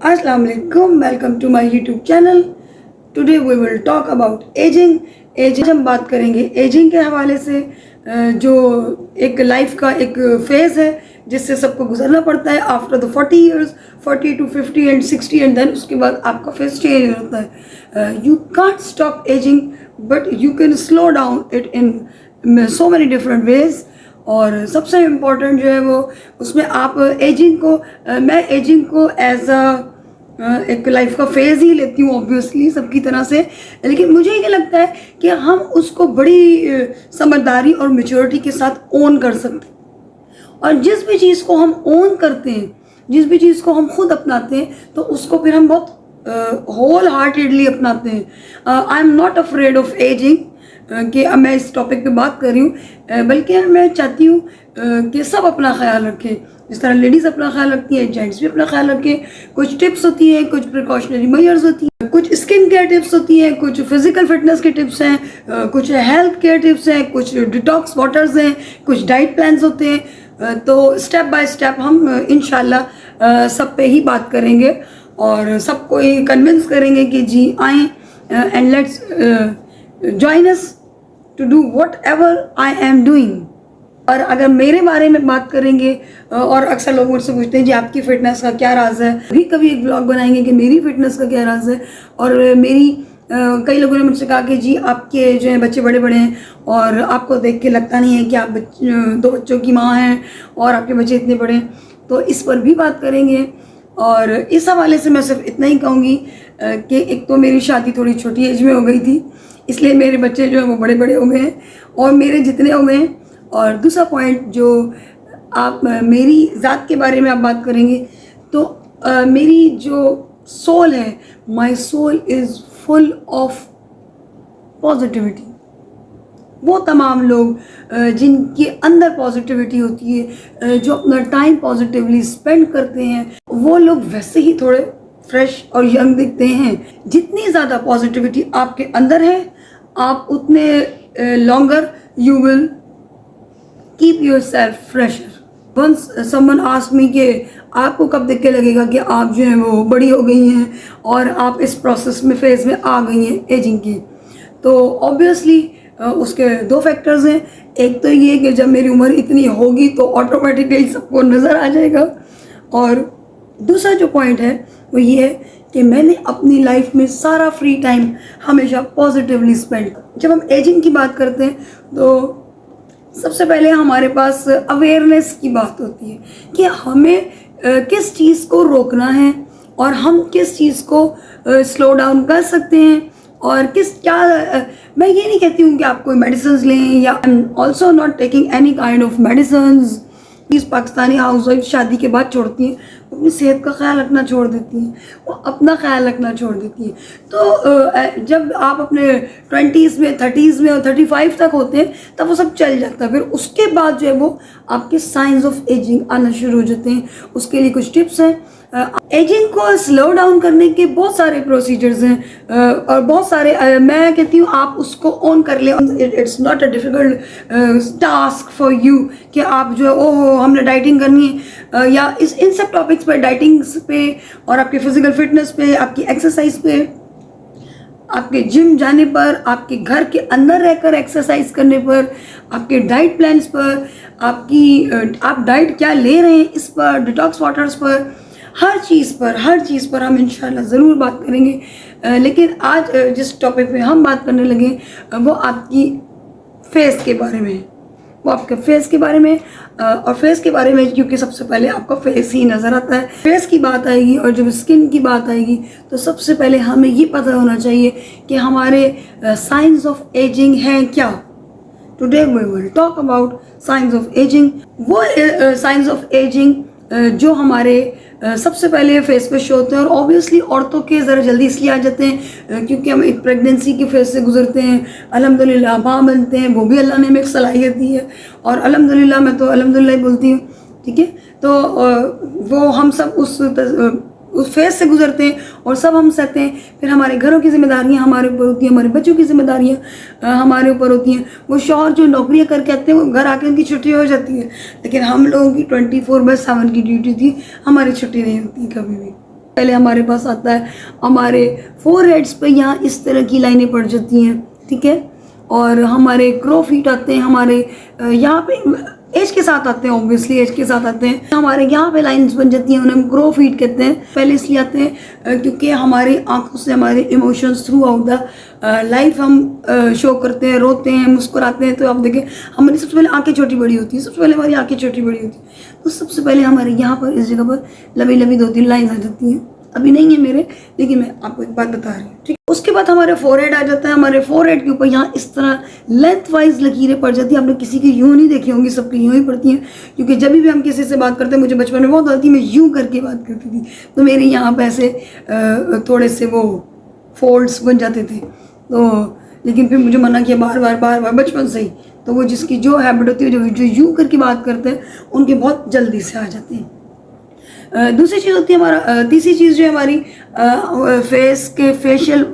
अस्सलाम वालेकुम, welcome to my YouTube channel. Today we will talk about ageing. हम बात करेंगे एजिंग के हवाले से, जो एक लाइफ का एक फेज़ है जिससे सबको गुजरना पड़ता है। After the 40 years, 40 to 50 and 60 and then उसके बाद आपका फेस चेंज होता है। You can't stop ageing but you can slow down it in so many different ways. और सबसे इम्पोर्टेंट जो है वो उसमें आप एजिंग को, मैं एजिंग को एज एक लाइफ का फेज़ ही लेती हूँ ऑब्वियसली सबकी तरह से। लेकिन मुझे ये लगता है कि हम उसको बड़ी समझदारी और मैच्योरिटी के साथ ओन कर सकते हैं। और जिस भी चीज़ को हम ओन करते हैं, जिस भी चीज़ को हम खुद अपनाते हैं, तो उसको फिर हम बहुत होल हार्टेडली अपनाते हैं। I am not afraid of ageing कि अब मैं इस टॉपिक पे बात कर रही हूँ, बल्कि मैं चाहती हूँ कि सब अपना ख्याल रखें। जिस तरह लेडीज़ अपना ख्याल रखती हैं, जेंट्स भी अपना ख्याल रखें। कुछ टिप्स होती हैं, कुछ प्रिकॉशनरी मेजर्स होती हैं, कुछ स्किन केयर टिप्स होती हैं, कुछ फिजिकल फिटनेस की टिप्स हैं, कुछ हेल्थ केयर टिप्स हैं, कुछ डिटॉक्स वाटर्स हैं, कुछ डाइट प्लान्स होते हैं। तो स्टेप बाय स्टेप हम इंशाल्लाह सब पे ही बात करेंगे और सबको ही कन्विंस करेंगे कि जी आएँ and let's join us to do whatever I am doing। और अगर मेरे बारे में बात करेंगे, और अक्सर लोग मुझसे पूछते हैं जी आपकी फ़िटनेस का क्या राज है, भी कभी एक ब्लॉग बनाएंगे कि मेरी फ़िटनेस का क्या राज है। और मेरी कई लोगों ने मुझसे कहा कि जी आपके जो है बच्चे बड़े बड़े हैं और आपको देख के लगता नहीं है कि आप दो बच्चों की माँ हैं और आपके बच्चे इतने बड़े हैं। तो इस पर भी बात करेंगे। और इस हवाले से मैं सिर्फ इतना ही कहूँगी कि एक तो मेरी शादी थोड़ी छोटी एज में हो गई थी, इसलिए मेरे बच्चे जो है वो बड़े बड़े हो गए हैं और मेरे जितने हो गए हैं। और दूसरा पॉइंट, जो आप मेरी ज़ात के बारे में आप बात करेंगे तो मेरी जो सोल है, my soul is full of positivity. वो तमाम लोग जिनके अंदर पॉजिटिविटी होती है, जो अपना टाइम पॉजिटिवली स्पेंड करते हैं, वो लोग वैसे ही थोड़े फ्रेश और यंग दिखते हैं। जितनी ज़्यादा पॉजिटिविटी आपके अंदर है, आप उतने longer you will keep yourself fresher. Once someone asked me कि आपको कब देख के लगेगा कि आप जो है वो बड़ी हो गई हैं और आप इस प्रोसेस में फेज़ में आ गई हैं एजिंग की, तो ऑब्वियसली उसके दो फैक्टर्स हैं। एक तो ये कि जब मेरी उम्र इतनी होगी तो ऑटोमेटिकली सबको नज़र आ जाएगा। और दूसरा जो पॉइंट है वो ये है कि मैंने अपनी लाइफ में सारा फ्री टाइम हमेशा पॉजिटिवली स्पेंड। जब हम एजिंग की बात करते हैं तो सबसे पहले हमारे पास अवेयरनेस की बात होती है कि हमें किस चीज़ को रोकना है और हम किस चीज़ को स्लो डाउन कर सकते हैं। और मैं ये नहीं कहती हूँ कि आप कोई मेडिसिन लें, या I am also not taking any kind of medicine. इस पाकिस्तानी हाउसवाइफ शादी के बाद छोड़ती हैं, अपनी सेहत का ख्याल रखना छोड़ देती हैं, वो अपना ख्याल रखना छोड़ देती हैं। तो जब आप अपने 20s में, 30s में और 35 तक होते हैं तब वो सब चल जाता है। फिर उसके बाद जो है वो आपके साइंस ऑफ एजिंग आना शुरू हो जाते हैं। उसके लिए कुछ टिप्स हैं। एजिंग को स्लो डाउन करने के बहुत सारे प्रोसीजर्स हैं और बहुत सारे, मैं कहती हूँ आप उसको ऑन कर लें। It's not a difficult task for you कि आप जो है ओहो हमने डाइटिंग करनी है, या इन सब टॉपिक्स पे, डाइटिंग्स पे और आपके फिजिकल फिटनेस पे, आपकी एक्सरसाइज पे, आपके जिम जाने पर, आपके घर के अंदर रहकर एक्सरसाइज करने पर, आपके डाइट प्लान्स पर, आप डाइट क्या ले रहे हैं इस पर, डिटॉक्स वाटर्स पर, हर चीज़ पर हम इंशाल्लाह ज़रूर बात करेंगे। लेकिन आज जिस टॉपिक पे हम बात करने लगे वो आपकी फेस के बारे में, वो आपके फेस के बारे में। और फेस के बारे में क्योंकि सबसे पहले आपका फेस ही नज़र आता है। फेस की बात आएगी और जब स्किन की बात आएगी तो सबसे पहले हमें ये पता होना चाहिए कि हमारे साइंस ऑफ एजिंग हैं क्या। Today we will talk about science of ageing. वो साइंस ऑफ एजिंग जो हमारे सबसे पहले फेस पे शो होते हैं। और ऑब्वियसली औरतों के ज़रा जल्दी इसलिए आ जाते हैं क्योंकि हम एक प्रेगनेंसी के फेस से गुजरते हैं, अल्हम्दुलिल्लाह माँ बनते हैं, वो भी अल्लाह ने हमें एक सलाहियत दी है और अल्हम्दुलिल्लाह, मैं तो अल्हम्दुलिल्लाह ही बोलती हूँ, ठीक है। तो वो हम सब उस फेज से गुजरते हैं और सब हम सहते हैं। फिर हमारे घरों की जिम्मेदारियां हमारे ऊपर होती हैं, हमारे बच्चों की जिम्मेदारियां हमारे ऊपर होती हैं। वो शौहर जो नौकरियां करके आते हैं वो घर आके उनकी छुट्टी हो जाती है, लेकिन हम लोगों की 24/7 की ड्यूटी थी, हमारी छुट्टी नहीं होती कभी भी। पहले हमारे पास आता है हमारे फोरहेड्स पे, यहाँ इस तरह की लाइनें पड़ जाती हैं, ठीक है। और हमारे क्रो फीट आते हैं, हमारे यहाँ पे एज के साथ आते हैं, ऑब्वियसली एज के साथ आते हैं। हमारे यहाँ पे लाइंस बन जाती हैं, उन्हें हम क्रो फीट कहते हैं। पहले इसलिए आते हैं क्योंकि हमारी आंखों से हमारे emotions through out the life हम शो करते हैं, रोते हैं, मुस्कुराते हैं। तो आप देखें हमारी सबसे पहले आंखें छोटी बड़ी होती है, सबसे पहले हमारी आंखें छोटी बड़ी होती है। तो सबसे पहले हमारे यहाँ पर इस जगह पर लंबी लंबी 2-3 लाइन्स आ जाती हैं। अभी नहीं है मेरे, लेकिन मैं आपको एक बात बता रही हूँ, ठीक। उसके बाद हमारे फोरहेड आ जाता है। हमारे फोरहेड के ऊपर यहाँ इस तरह लेंथ वाइज लकीरें पड़ जाती हैं। आपने किसी की यूँ नहीं देखी होंगी, सबकी यूँ ही पड़ती हैं, क्योंकि जब भी हम किसी से बात करते हैं, मुझे बचपन में बहुत आती मैं यूँ करके बात करती थी, तो मेरे यहाँ पे ऐसे थोड़े से वो फोल्ड्स बन जाते थे। तो लेकिन फिर मुझे मना किया बार बार बचपन से ही। तो वो जिसकी जो हैबिट होती है, जो यूँ करके बात करते हैं, उनके बहुत जल्दी से आ जाते हैं। दूसरी चीज़ होती है हमारा, तीसरी चीज़ जो है हमारी फेस के फेशियल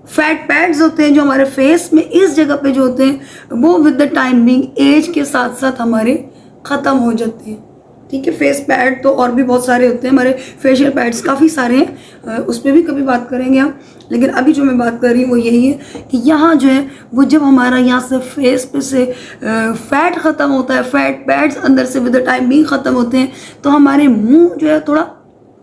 फैट पैड्स होते हैं, जो हमारे फेस में इस जगह पे जो होते हैं, वो with the time being age के साथ साथ हमारे ख़त्म हो जाते हैं, ठीक है। फेस पैड तो और भी बहुत सारे होते हैं, हमारे फेशियल पैड्स काफ़ी सारे हैं, उस पर भी कभी बात करेंगे हम। लेकिन अभी जो मैं बात कर रही हूँ वो यही है कि यहाँ जो है वो जब हमारा यहाँ से फेस पे से फैट ख़त्म होता है, फैट पैड्स अंदर से विद द टाइम भी ख़त्म होते हैं, तो हमारे मुंह जो है थोड़ा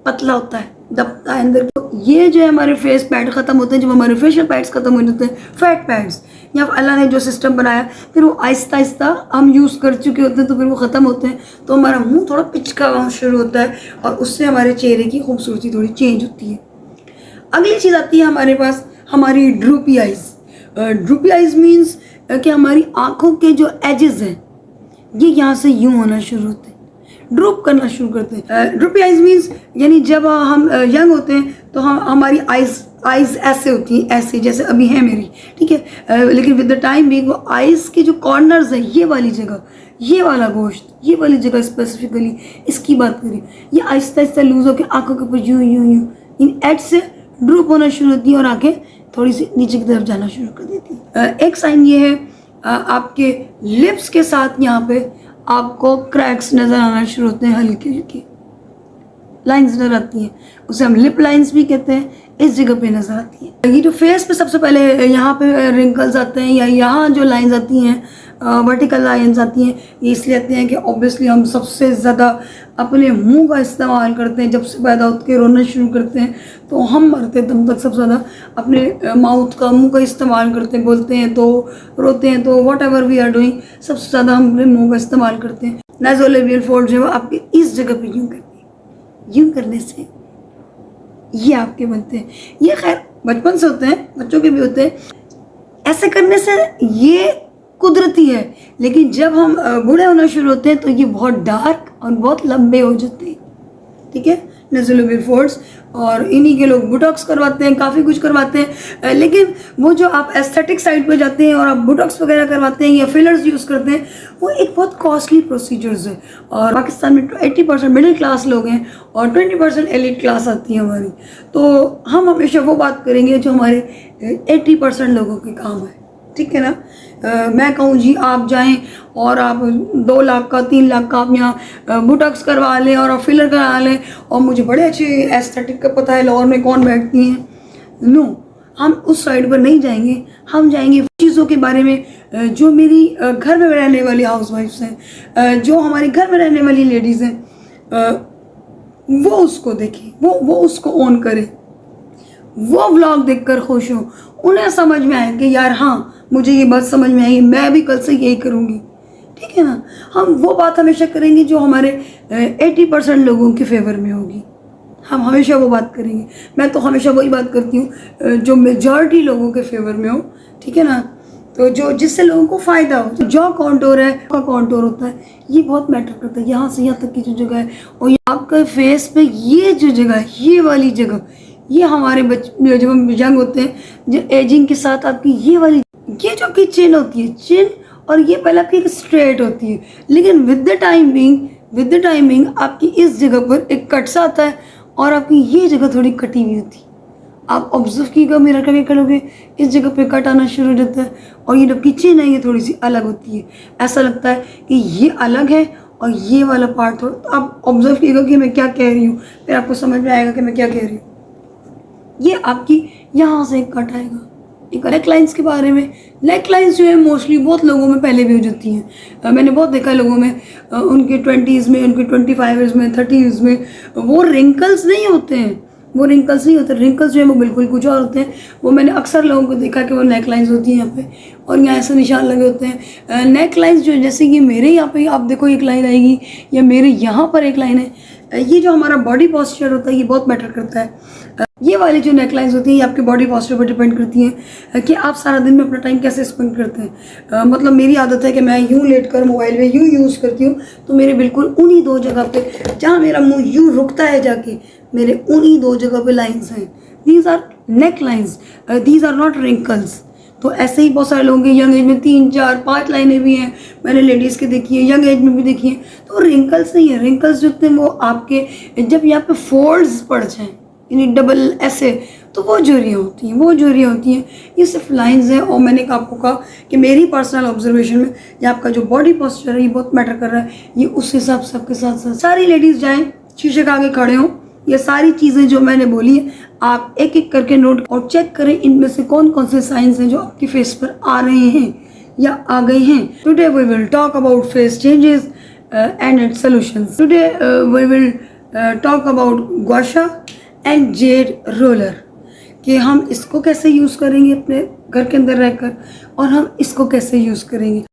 पतला होता है, दबता है अंदर। तो ये जो है हमारे फेस पैड ख़त्म होते हैं, जब हमारे फेशियल पैड्स ख़त्म हो जाते हैं, फैट पैड्स, या अल्लाह ने जो सिस्टम बनाया, फिर वो आहिस्ता आहिस्ता हम यूज़ कर चुके होते हैं, तो फिर वो ख़त्म होते हैं, तो हमारा मुंह थोड़ा पिचका हुआ शुरू होता है, और उससे हमारे चेहरे की खूबसूरती थोड़ी चेंज होती है। अगली चीज़ आती है हमारे पास, हमारी droopy eyes. Droopy eyes means कि हमारी आँखों के जो एजेस हैं, ये यहाँ से यूँ होना शुरू होते हैं, ड्रूप करना शुरू करते हैं। ड्रूपी आइज़ मीन्स यानी जब हम यंग होते हैं तो हमारी आइज़ ऐसे होती हैं, ऐसे जैसे अभी है मेरी, ठीक है। लेकिन विद द टाइम भी वो आइज़ के जो कॉर्नर्स हैं, ये वाली जगह, ये वाला गोश्त, ये वाली जगह स्पेसिफिकली इसकी बात करें, ये आहिस्ता आहिस्ता लूज होकर आँखों के ऊपर यूँ यूँ यूँ इन एज से ड्रूप होना शुरू होती है, और आँखें थोड़ी सी नीचे की तरफ जाना शुरू कर देती है। एक साइन ये है, आपके लिप्स के साथ यहाँ पे आपको क्रैक्स नज़र आना शुरू होते हैं, हल्के हल्के लाइंस नज़र आती हैं, उसे हम लिप लाइंस भी कहते हैं, इस जगह पे नज़र आती है। ये जो फेस पे सबसे पहले यहाँ पे रिंकल्स आते हैं, या यहाँ जो लाइंस आती हैं, वर्टिकल लाइंस आती हैं, ये इसलिए आती हैं कि ऑब्वियसली हम सबसे ज़्यादा अपने मुंह का इस्तेमाल करते हैं। जब से पैदा होकर के रोना शुरू करते हैं, तो हम मरते दम तक सबसे ज़्यादा अपने माउथ का, मुंह का इस्तेमाल करते हैं। बोलते हैं तो, रोते हैं तो, whatever we are doing, सबसे ज़्यादा हम अपने मुँह का इस्तेमाल करते हैं। नासोलेबियल फोल्ड जो है आपके इस जगह पर यूँ करते हैं, यूँ करने से ये आपके बनते हैं। ये खैर बचपन से होते हैं, बच्चों के भी होते हैं, ऐसे करने से ये कुदरती है। लेकिन जब हम बूढ़े होना शुरू होते हैं, तो ये बहुत डार्क और बहुत लंबे हो जाते हैं, ठीक है, नेज़ोलेबियल फोल्ड्स। और इन्हीं के लोग बुटॉक्स करवाते हैं, काफ़ी कुछ करवाते हैं। लेकिन वो जो आप एस्थेटिक साइड पे जाते हैं और आप बुटॉक्स वगैरह करवाते हैं या फिलर्स यूज़ करते हैं, वो एक बहुत कॉस्टली प्रोसीजर्स है। और पाकिस्तान में 80% मिडिल क्लास लोग हैं और 20% एलिट क्लास आती है हमारी। तो हम हमेशा वो बात करेंगे जो हमारे 80% लोगों के काम है, ठीक है ना। मैं कहूँ जी आप जाएं और आप 2 लाख का, 3 लाख का आप यहाँ बुटॉक्स करवा लें और आप फिलर करा लें, और मुझे बड़े अच्छे एस्थेटिक का पता है लाहौर में कौन बैठती हैं। नो, हम उस साइड पर नहीं जाएंगे। हम जाएंगे चीज़ों के बारे में जो मेरी घर में रहने वाली हाउसवाइफ्स हैं, जो हमारे घर में रहने वाली लेडीज़ हैं, वो उसको देखें, वो उसको ऑन करें, वो व्लॉग देखकर खुश हो, उन्हें समझ में आए कि यार हाँ मुझे ये बात समझ में आई, मैं भी कल से यही करूँगी, ठीक है ना। हम वो बात हमेशा करेंगे जो हमारे 80% लोगों के फेवर में होगी, हम हमेशा वो बात करेंगे। मैं तो हमेशा वही बात करती हूँ जो मेजॉरिटी लोगों के फेवर में हो, ठीक है ना। तो जो जिससे लोगों को फ़ायदा हो, जो कॉन्टोर है का कॉन्टोर होता है, ये बहुत मैटर करता है। यहाँ से यहाँ तक की जो जगह है, और आपका फेस पे ये जो जगह है, ये वाली जगह, ये हमारे जब हम यंग होते हैं, जो एजिंग के साथ आपकी ये वाली, ये जो आपकी चिन होती है, चिन, और ये पहले आपकी एक स्ट्रेट होती है, लेकिन विद द टाइमिंग आपकी इस जगह पर एक कट सा आता है और आपकी ये जगह थोड़ी कटी हुई होती है। आप ऑब्जर्व कीजिएगा, मिरर करके करोगे, इस जगह पे कट आना शुरू हो जाता है, और ये जो चिन है ये थोड़ी सी अलग होती है। ऐसा लगता है कि ये अलग है और ये वाला पार्ट थोड़ा, तो आप ऑब्जर्व कीजिएगा कि मैं क्या कह रही हूँ, फिर आपको समझ में आएगा कि मैं क्या कह रही हूँ। ये आपकी यहाँ से एक कट आएगा। एक नेक लाइन्स के बारे में, नेक लाइन्स जो है मोस्टली बहुत लोगों में पहले भी हो जाती हैं। मैंने बहुत देखा है लोगों में, उनके 20s में, उनके 25 में, 30s में वो रिंकल्स नहीं होते हैं, वो रिंकल्स नहीं होते। रिंकल्स जो है वो बिल्कुल कुछ और होते हैं। वो मैंने अक्सर लोगों को देखा कि वो नेक लाइन्स होती हैं यहाँ पे, और यहाँ ऐसे निशान लगे होते हैं। नेक लाइन्स जो जैसे कि मेरे यहाँ पे आप देखो एक लाइन आएगी, या मेरे यहाँ पर एक लाइन है। ये जो हमारा बॉडी पॉस्चर होता है ये बहुत मैटर करता है। ये वाली जो नेक लाइन्स होती हैं ये आपके बॉडी पॉस्चर पर डिपेंड करती हैं कि आप सारा दिन में अपना टाइम कैसे स्पेंड करते हैं। मतलब मेरी आदत है कि मैं यूँ लेट कर मोबाइल में यूँ यूज़ करती हूँ, तो मेरे बिल्कुल उन्हीं दो जगह पे जहाँ मेरा मुंह यूँ रुकता है जाके, मेरे उन्हीं दो जगह पे लाइन्स हैं। These are neck lines, these are not wrinkles. तो ऐसे ही बहुत सारे लोगों के यंग एज में 3, 4, 5 लाइनें भी हैं, मैंने लेडीज़ के देखी है, यंग एज में भी देखी हैं। तो रिंकल्स नहीं है। रिंकल्स जो होते हैं वो आपके जब यहाँ पे फोल्ड्स पड़ जाएँ, यानी डबल ऐसे, तो वो झुर्रियाँ होती हैं, वो झुर्रियाँ होती हैं। ये सिर्फ लाइंस हैं। और मैंने आपको कहा कि मेरी पर्सनल ऑब्जर्वेशन में ये आपका जो बॉडी पोस्चर है ये बहुत मैटर कर रहा है। ये उस हिसाब से आपके साथ साथ सारी लेडीज़ जाएँ, शीशे के आगे खड़े हों, ये सारी चीज़ें जो मैंने बोली हैं आप एक एक करके नोट और चेक करें इनमें से कौन कौन से साइंस हैं जो आपके फेस पर आ रहे हैं या आ गए हैं। Today we will talk about face changes and its solutions. Today we will talk about gua sha and jade roller, कि हम इसको कैसे यूज़ करेंगे अपने घर के अंदर रहकर, और हम इसको कैसे यूज़ करेंगे।